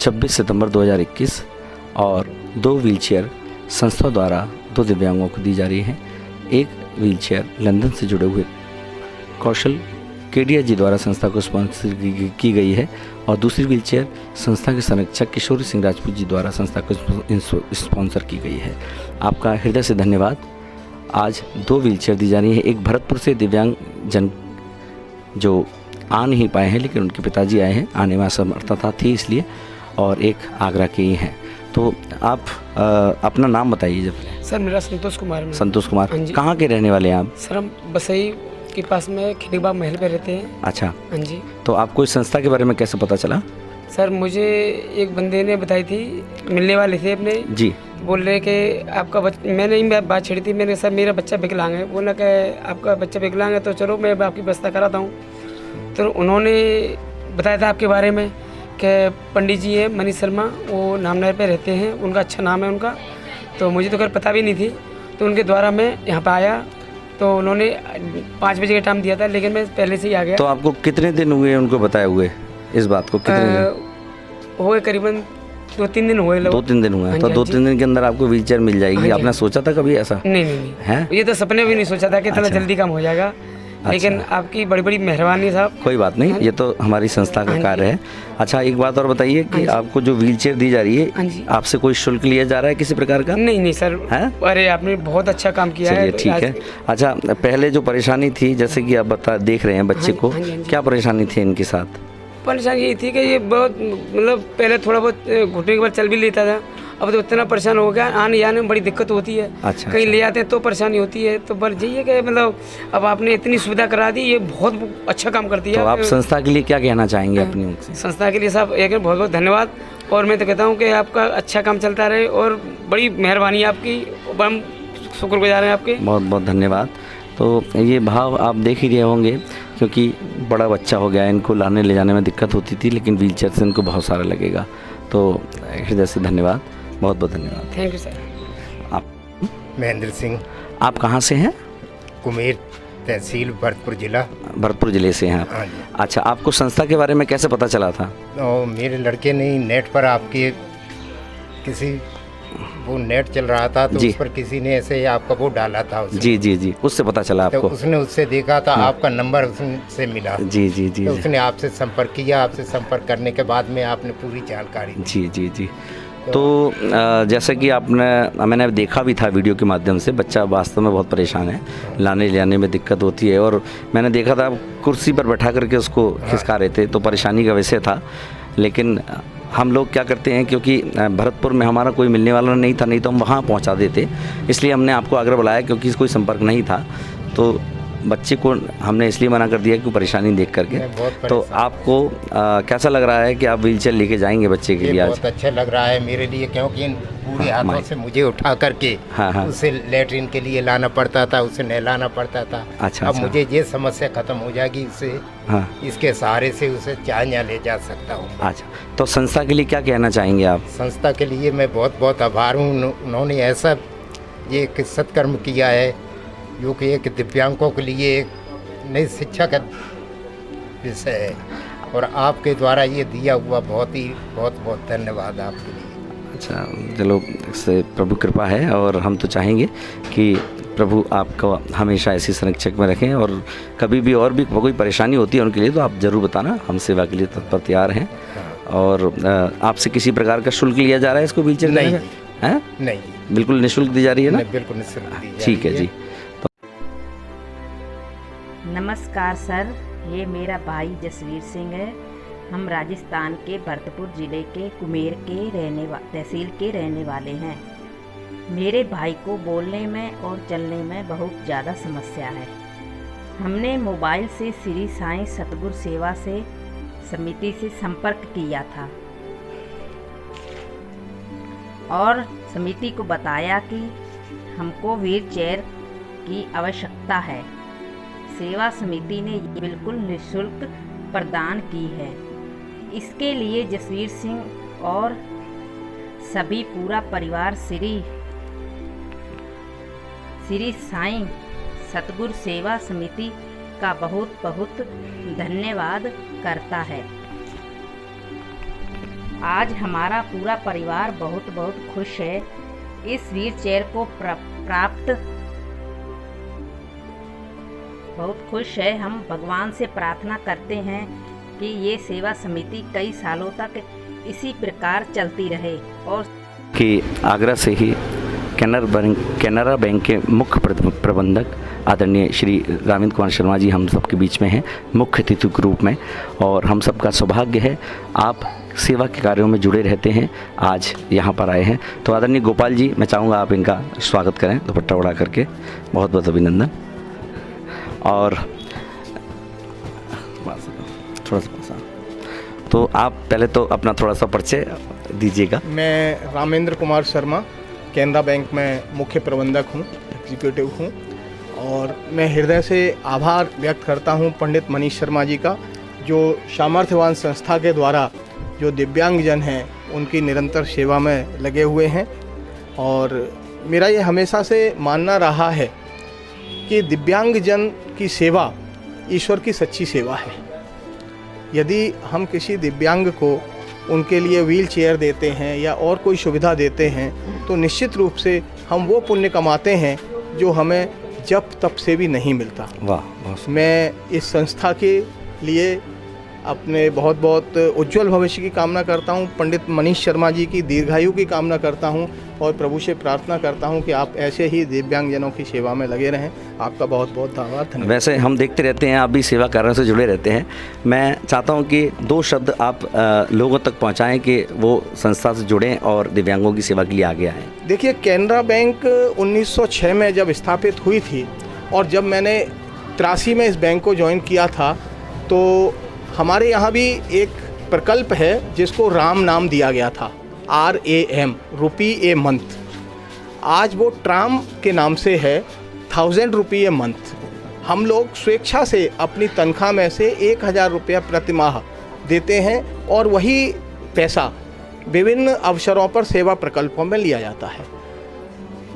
26 सितंबर 2021 और 2 व्हीलचेयर संस्था द्वारा 2 दिव्यांगों को दी जा रही है। एक व्हीलचेयर लंदन से जुड़े हुए कौशल केडिया जी द्वारा संस्था को स्पॉन्सर की गई है और दूसरी व्हीलचेयर संस्था के संरक्षक किशोरी सिंह राजपूत जी द्वारा संस्था को स्पॉन्सर की गई है। आपका हृदय से धन्यवाद। आज 2 व्हीलचेयर दी जा रही है। एक भरतपुर से दिव्यांग जन जो आ नहीं पाए हैं, लेकिन उनके पिताजी आए हैं, आने में असमर्थता थी इसलिए, और एक आगरा के ही हैं। तो आप अपना नाम बताइए जब। सर मेरा संतोष कुमार है। संतोष कुमार, कहाँ के रहने वाले हैं आप? सर हम बसई के पास में खिड़ीबाग महल पे रहते हैं। अच्छा, हाँ जी। तो आपको इस संस्था के बारे में कैसे पता चला? सर मुझे एक बंदे ने बताई थी, मिलने वाले थे अपने जी, बोल रहे कि आपका मैंने ही बात छेड़ी थी, मैंने सर मेरा बच्चा विकलांग है, बोला कि आपका बच्चा विकलांग है तो चलो मैं आपकी व्यवस्था कराता हूँ। तो उन्होंने बताया था आपके बारे में कि पंडित जी है मनीष शर्मा, वो नामनगर पे रहते हैं, उनका अच्छा नाम है उनका। तो मुझे तो खैर पता भी नहीं थी, तो उनके द्वारा मैं यहाँ पर आया। तो उन्होंने 5 बजे का टाइम दिया था, लेकिन मैं पहले से ही आ गया। तो आपको कितने दिन हुए उनको बताए हुए इस बात को? कितने दिन हो गए? करीबन 2-3 दिन हुए। 2-3 दिन हुए। तो 2-3 दिन के अंदर आपको व्हीलचेयर मिल जाएगी। आपने सोचा था कभी ऐसा? नहीं है, ये तो सपने भी नहीं सोचा था कि इतना जल्दी काम हो जाएगा। लेकिन आपकी बड़ी बड़ी मेहरबानी साहब। कोई बात नहीं, ये तो हमारी संस्था का कार्य है। अच्छा, एक बात और बताइए कि आपको जो व्हीलचेयर दी जा रही है, आपसे कोई शुल्क लिया जा रहा है किसी प्रकार का? नहीं सर है? अरे आपने बहुत अच्छा काम किया है। ठीक है। अच्छा, पहले जो परेशानी थी, जैसे कि आप देख रहे हैं बच्चे को, क्या परेशानी थी इनके साथ? परेशानी ये थी कि ये बहुत मतलब पहले थोड़ा बहुत घुटने के बाद चल भी लेता था, अब तो इतना परेशान हो गया, आने जाने में बड़ी दिक्कत होती है। अच्छा, कहीं ले जाते हैं तो परेशानी होती है। तो बस यही है कि मतलब अब आपने इतनी सुविधा करा दी, ये बहुत अच्छा काम करती है। तो आप संस्था के लिए क्या कहना चाहेंगे अपनी? संस्था के लिए साहब एक बहुत बहुत धन्यवाद, और मैं तो कहता हूँ कि आपका अच्छा काम चलता रहे और बड़ी मेहरबानी आपकी, हम शुक्रगुजार हैं आपके। बहुत बहुत धन्यवाद। तो ये भाव आप देख ही रहे होंगे, क्योंकि बड़ा बच्चा हो गया, इनको लाने ले जाने में दिक्कत होती थी, लेकिन व्हीलचेयर से इनको बहुत सारा लगेगा। तो हृदय से धन्यवाद, बहुत बहुत धन्यवाद। Thank you sir. आप? महेंद्र सिंह। आप कहाँ से हैं? कुमेर तहसील, भरतपुर जिला। भरतपुर जिले से हैं आप? हाँ जी। अच्छा, आपको संस्था के बारे में कैसे पता चला था? मेरे लड़के ने नेट पर आपकी किसी वो नेट चल रहा था, तो उस पर किसी ने ऐसे आपका वो डाला था उसने। जी, उससे पता चला आपको? तो उसने उससे देखा था, आपका नंबर उससे मिला। जी। तो उसने आपसे संपर्क किया, आपसे संपर्क करने के बाद में आपने पूरी जानकारी दी। जी। तो जैसे कि मैंने देखा भी था वीडियो के माध्यम से, बच्चा वास्तव में बहुत परेशान है, लाने ले जाने में दिक्कत होती है, और मैंने देखा था कुर्सी पर बैठा करके उसको खिसका रहे थे, तो परेशानी का विषय था। लेकिन हम लोग क्या करते हैं, क्योंकि भरतपुर में हमारा कोई मिलने वाला नहीं था, नहीं तो हम वहाँ पहुँचा देते, इसलिए हमने आपको आग्रह बुलाया, क्योंकि कोई संपर्क नहीं था। तो बच्चे को हमने इसलिए मना कर दिया कि परेशानी देख करके। तो आपको कैसा लग रहा है कि आप व्हीलचेयर लेके जाएंगे बच्चे के लिए आज? बहुत अच्छा लग रहा है मेरे लिए, क्योंकि इन पूरे हाथों से मुझे उठा करके उसे लेटरिन के लिए लाना पड़ता था, उसे नहलाना पड़ता था। अच्छा, अब मुझे ये समस्या खत्म हो जाएगी, इससे इसके सहारे से उसे जहाँ ले जा सकता हूँ। अच्छा, तो संस्था के लिए क्या कहना चाहेंगे आप? संस्था के लिए मैं बहुत बहुत आभार हूँ। उन्होंने ऐसा ये एक सत्कर्म किया है जो कि एक दिव्यांगों के लिए एक नई शिक्षा का विषय है, और आपके द्वारा ये दिया हुआ बहुत बहुत धन्यवाद आपके लिए। अच्छा, चलो, इससे प्रभु कृपा है, और हम तो चाहेंगे कि प्रभु आपको हमेशा ऐसी संरक्षक में रखें, और कभी भी और भी कोई परेशानी होती है उनके लिए तो आप ज़रूर बताना, हम सेवा के लिए तत्पर तैयार हैं। और आपसे किसी प्रकार का शुल्क लिया जा रहा है इसको व्हीलचेयर? नहीं, बिल्कुल निःशुल्क दी जा रही है ना? बिल्कुल निःशुल्क दी जा रही है। ठीक है जी। नमस्कार सर, ये मेरा भाई जसवीर सिंह है। हम राजस्थान के भरतपुर ज़िले के कुमेर के तहसील के रहने वाले हैं। मेरे भाई को बोलने में और चलने में बहुत ज़्यादा समस्या है। हमने मोबाइल से श्री साईं सतगुरु सेवा से समिति से संपर्क किया था और समिति को बताया कि हमको व्हीलचेयर की आवश्यकता है। सेवा समिति ने बिल्कुल निःशुल्क प्रदान की है। इसके लिए जसवीर सिंह और सभी पूरा परिवार श्री साईं सतगुरु सेवा समिति का बहुत बहुत धन्यवाद करता है। आज हमारा पूरा परिवार बहुत बहुत खुश है। इस व्हील चेयर को प्राप्त बहुत खुश है। हम भगवान से प्रार्थना करते हैं कि ये सेवा समिति कई सालों तक इसी प्रकार चलती रहे और कि आगरा से ही कैनरा बैंक के मुख्य प्रबंधक आदरणीय श्री रामेंद्र कुमार शर्मा जी हम सबके बीच में हैं मुख्य अतिथि के रूप में, और हम सबका सौभाग्य है आप सेवा के कार्यों में जुड़े रहते हैं, आज यहाँ पर आए हैं। तो आदरणीय गोपाल जी, मैं चाहूँगा आप इनका स्वागत करें दुपट्टा उड़ा करके। बहुत बहुत अभिनंदन। और थोड़ा सा तो आप पहले तो अपना थोड़ा सा परिचय दीजिएगा। मैं रामेंद्र कुमार शर्मा कैनरा बैंक में मुख्य प्रबंधक हूँ, एग्जीक्यूटिव हूँ, और मैं हृदय से आभार व्यक्त करता हूँ पंडित मनीष शर्मा जी का, जो सामर्थ्यवान संस्था के द्वारा जो दिव्यांगजन हैं उनकी निरंतर सेवा में लगे हुए हैं। और मेरा ये हमेशा से मानना रहा है कि दिव्यांगजन की सेवा ईश्वर की सच्ची सेवा है। यदि हम किसी दिव्यांग को उनके लिए व्हील चेयर देते हैं या और कोई सुविधा देते हैं तो निश्चित रूप से हम वो पुण्य कमाते हैं जो हमें जब तब से भी नहीं मिलता। वाह। मैं इस संस्था के लिए अपने बहुत बहुत उज्जवल भविष्य की कामना करता हूं, पंडित मनीष शर्मा जी की दीर्घायु की कामना करता हूं और प्रभु से प्रार्थना करता हूं कि आप ऐसे ही दिव्यांगजनों की सेवा में लगे रहें। आपका बहुत बहुत धन्यवाद। वैसे हम देखते रहते हैं आप भी सेवा कार्यों से जुड़े रहते हैं। मैं चाहता हूं कि 2 शब्द आप लोगों तक पहुंचाएं कि वो संस्था से जुड़ें और दिव्यांगों की सेवा के लिए आगे आएँ। देखिए, कैनरा बैंक 1906 में जब स्थापित हुई थी और जब मैंने 83 में इस बैंक को ज्वाइन किया था तो हमारे यहाँ भी एक प्रकल्प है जिसको राम नाम दिया गया था, RAM, रुपी ए मंथ। आज वो ट्राम के नाम से है 1000 रुपये ए मंथ। हम लोग स्वेच्छा से अपनी तनख्वाह में से 1000 रुपया प्रति माह देते हैं और वही पैसा विभिन्न अवसरों पर सेवा प्रकल्पों में लिया जाता है।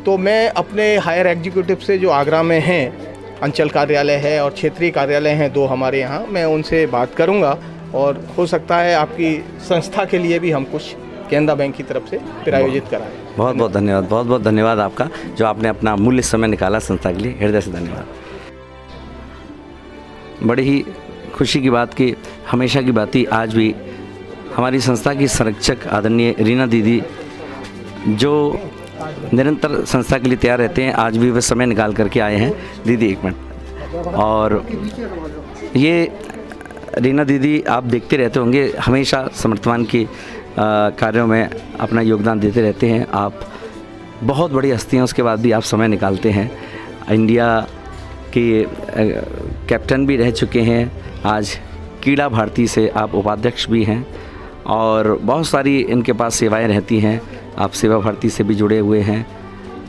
तो मैं अपने हायर एग्जीक्यूटिव से जो आगरा में हैं, अंचल कार्यालय है और क्षेत्रीय कार्यालय हैं 2 हमारे यहाँ, मैं उनसे बात करूँगा और हो सकता है आपकी संस्था के लिए भी हम कुछ कैनरा बैंक की तरफ से प्रायोजित कराएं। बहुत बहुत धन्यवाद, बहुत बहुत धन्यवाद आपका, जो आपने अपना अमूल्य समय निकाला संस्था के लिए, हृदय से धन्यवाद। बड़ी ही खुशी की बात कि हमेशा की बात ही आज भी हमारी संस्था की संरक्षक आदरणीय रीना दीदी, जो निरंतर संस्था के लिए तैयार रहते हैं, आज भी वे समय निकाल करके आए हैं। दीदी 1 मिनट। और ये रीना दीदी आप देखते रहते होंगे, हमेशा समर्थवान की कार्यों में अपना योगदान देते रहते हैं। आप बहुत बड़ी हस्ती हैं, उसके बाद भी आप समय निकालते हैं। इंडिया के कैप्टन भी रह चुके हैं, आज क्रीड़ा भारती से आप उपाध्यक्ष भी हैं और बहुत सारी इनके पास सेवाएं रहती हैं। आप सेवा भारती से भी जुड़े हुए हैं,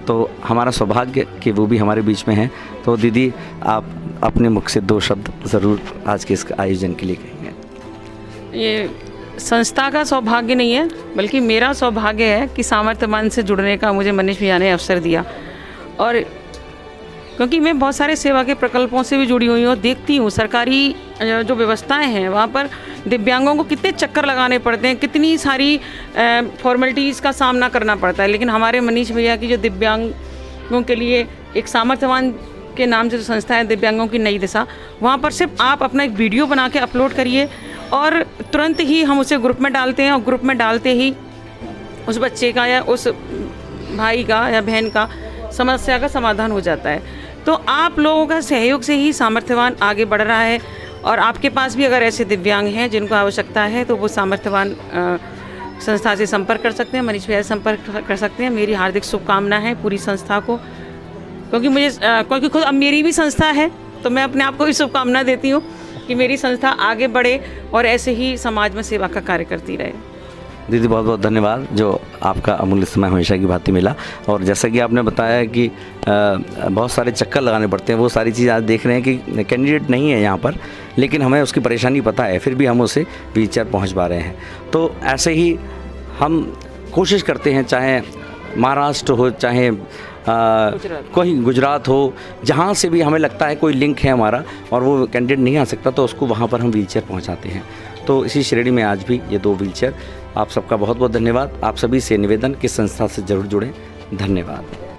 तो हमारा सौभाग्य कि वो भी हमारे बीच में हैं। तो दीदी, आप अपने मुख से 2 शब्द ज़रूर आज के इस आयोजन के लिए कहेंगे। ये संस्था का सौभाग्य नहीं है, बल्कि मेरा सौभाग्य है कि सामर्थ्यवान से जुड़ने का मुझे मनीष भैया ने अवसर दिया। और क्योंकि मैं बहुत सारे सेवा के प्रकल्पों से भी जुड़ी हुई हूँ, देखती हूँ सरकारी जो व्यवस्थाएं हैं वहाँ पर दिव्यांगों को कितने चक्कर लगाने पड़ते हैं, कितनी सारी फॉर्मेलिटीज़ का सामना करना पड़ता है। लेकिन हमारे मनीष भैया की जो दिव्यांगों के लिए एक सामर्थ्यवान के नाम से जो संस्था है दिव्यांगों की नई दिशा, वहाँ पर सिर्फ आप अपना एक वीडियो बना के अपलोड करिए और तुरंत ही हम उसे ग्रुप में डालते हैं और ग्रुप में डालते ही उस बच्चे का या उस भाई का या बहन का समस्या का समाधान हो जाता है। तो आप लोगों का सहयोग से ही सामर्थ्यवान आगे बढ़ रहा है। और आपके पास भी अगर ऐसे दिव्यांग हैं जिनको आवश्यकता है तो वो सामर्थ्यवान संस्था से संपर्क कर सकते हैं, मनीष भैया से संपर्क कर सकते हैं। मेरी हार्दिक शुभकामना है पूरी संस्था को, क्योंकि खुद अब मेरी भी संस्था है तो मैं अपने आप को भी शुभकामना देती हूँ कि मेरी संस्था आगे बढ़े और ऐसे ही समाज में सेवा का कार्य करती रहे। दीदी बहुत बहुत धन्यवाद, जो आपका अमूल्य समय हमेशा की भांति मिला। और जैसा कि आपने बताया कि बहुत सारे चक्कर लगाने पड़ते हैं, वो सारी चीज़ आज देख रहे हैं कि कैंडिडेट नहीं है यहाँ पर, लेकिन हमें उसकी परेशानी पता है, फिर भी हम उसे व्हीलचेयर पहुँच पा रहे हैं। तो ऐसे ही हम कोशिश करते हैं, चाहे महाराष्ट्र हो, चाहे कोई गुजरात हो, जहाँ से भी हमें लगता है कोई लिंक है हमारा और वो कैंडिडेट नहीं आ सकता, तो उसको वहाँ पर हम व्हीलचेयर पहुँचाते हैं। तो तो इसी श्रेणी में आज भी ये 2 व्हीलचेयर। आप सबका बहुत बहुत धन्यवाद। आप सभी से निवेदन कि संस्था से जरूर जुड़ें। धन्यवाद।